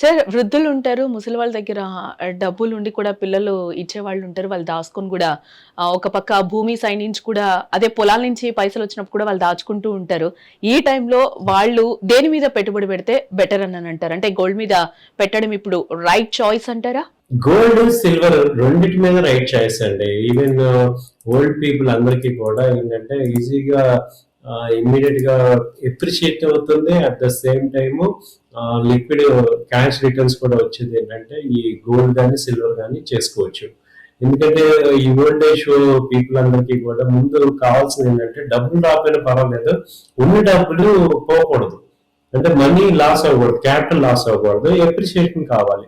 Sir వృద్ధులుంటారు. ముసలి వాళ్ళ దగ్గర డబ్బులుండి కూడా పిల్లలు ఇచ్చేవాళ్ళుంటారు. వాళ్ళు దాసుకొని గూడా ఒక పక్క భూమి సైడ్ నుంచి కూడా అదే పొలాల నుంచి పైసలొచ్చినప్పుడు కూడా వాళ్ళు దాచుకుంటూ ఉంటారు. ఈ టైంలో వాళ్ళు దేని మీద పెట్టుబడి పెడితే బెటర్ అని అంటారు? అంటే గోల్డ్ మీద పెట్టడం ఇప్పుడు రైట్ చాయిస్ అంటారా? గోల్డ్, సిల్వర్ రెండిటి మీద రైట్ చాయిస్ అండి. ఈవెన్ ఓల్డ్ పీపుల్ అందరికీ కూడా ఏంటంటే ఈజీగా ఇమ్మీడియట్ గా ఎప్రిషియేట్ అవుతుంది. At the same time liquid cash returns కూడా వచ్చేది ఏంటంటే ఈ గోల్డ్ కానీ సిల్వర్ కానీ చేసుకోవచ్చు. ఎందుకంటే ఈ ఓల్డ్ ఏజ్ పీపుల్ అందరికీ కూడా ముందు కావాల్సింది ఏంటంటే డబ్బులు రాకపోయినా పర్వాలేదు, ఉన్న డబ్బులు పోకూడదు. అంటే మనీ లాస్ అవ్వకూడదు, క్యాపిటల్ లాస్ అవ్వకూడదు, ఎప్రిషియేషన్ కావాలి.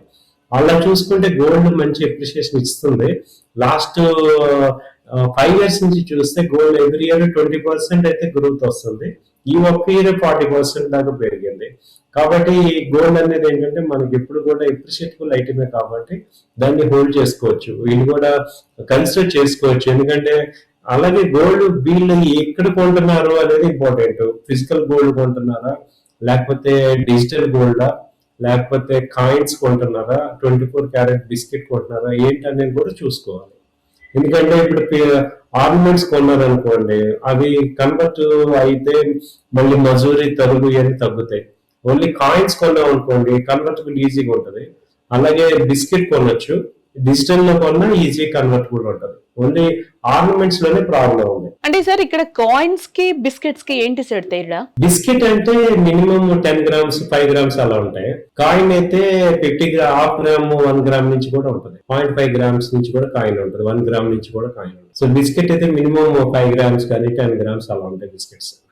అలా చూసుకుంటే గోల్డ్ మంచి అప్రిషియేషన్ ఇస్తుంది. లాస్ట్ 5 years నుంచి చూస్తే గోల్డ్ ఎవ్రీ ఇయర్ 20% అయితే గ్రోత్ వస్తుంది. ఈ ఒక్క ఇయర్ 40% దాకా పెరిగింది. కాబట్టి గోల్డ్ అనేది ఏంటంటే మనకి ఎప్పుడు కూడా ఎప్రిషియేటబుల్ ఐటమే కాబట్టి దాన్ని హోల్డ్ చేసుకోవచ్చు. వీళ్ళు కూడా కన్సిడర్ చేసుకోవచ్చు. ఎందుకంటే అలాగే గోల్డ్ వీళ్ళు ఎక్కడ కొంటున్నారు అనేది ఇంపార్టెంట్. ఫిజికల్ గోల్డ్ కొంటున్నారా, లేకపోతే డిజిటల్ గోల్డా, లేకపోతే కాయిన్స్ కొంటున్నారా, 24 క్యారెట్ బిస్కెట్ కొంటున్నారా ఏంటి అనేది కూడా చూసుకోవాలి. ఎందుకంటే ఇప్పుడు ఆర్నమెంట్స్ కొన్నారనుకోండి, అవి కన్వర్ట్ అయితే మళ్ళీ మజూరీ తరుగు ఇవన్నీ తగ్గుతాయి. ఓన్లీ కాయిన్స్ కొన్నాం అనుకోండి కన్వర్టబుల్ ఈజీగా ఉంటుంది. అలాగే బిస్కెట్ కొనొచ్చు, డిజిటల్ లో కొన్నా ఈజీ కన్వర్టబుల్ ఉంటుంది. ఓన్లీ ఆర్నమెంట్స్ లోనే ప్రాబ్లం ఉంది. అంటే సార్ ఇక్కడ కాయిన్స్ కి బిస్కెట్స్ కి ఏంటి సార్ తేడా? బిస్కెట్ అంటే మినిమం 10 grams 5 grams అలా ఉంటాయి. కాయిన్ అయితే 50 గ్రామ్ 1 గ్రామ్ నుంచి కూడా ఉంటుంది. 0.5 grams నుంచి కూడా కాయిన్ ఉంటుంది, 1 గ్రామ్ నుంచి కూడా కాయిన్ ఉంటుంది. సో బిస్కెట్ అయితే మినిమం 5 grams కానీ 10 grams అలా ఉంటాయి బిస్కెట్స్.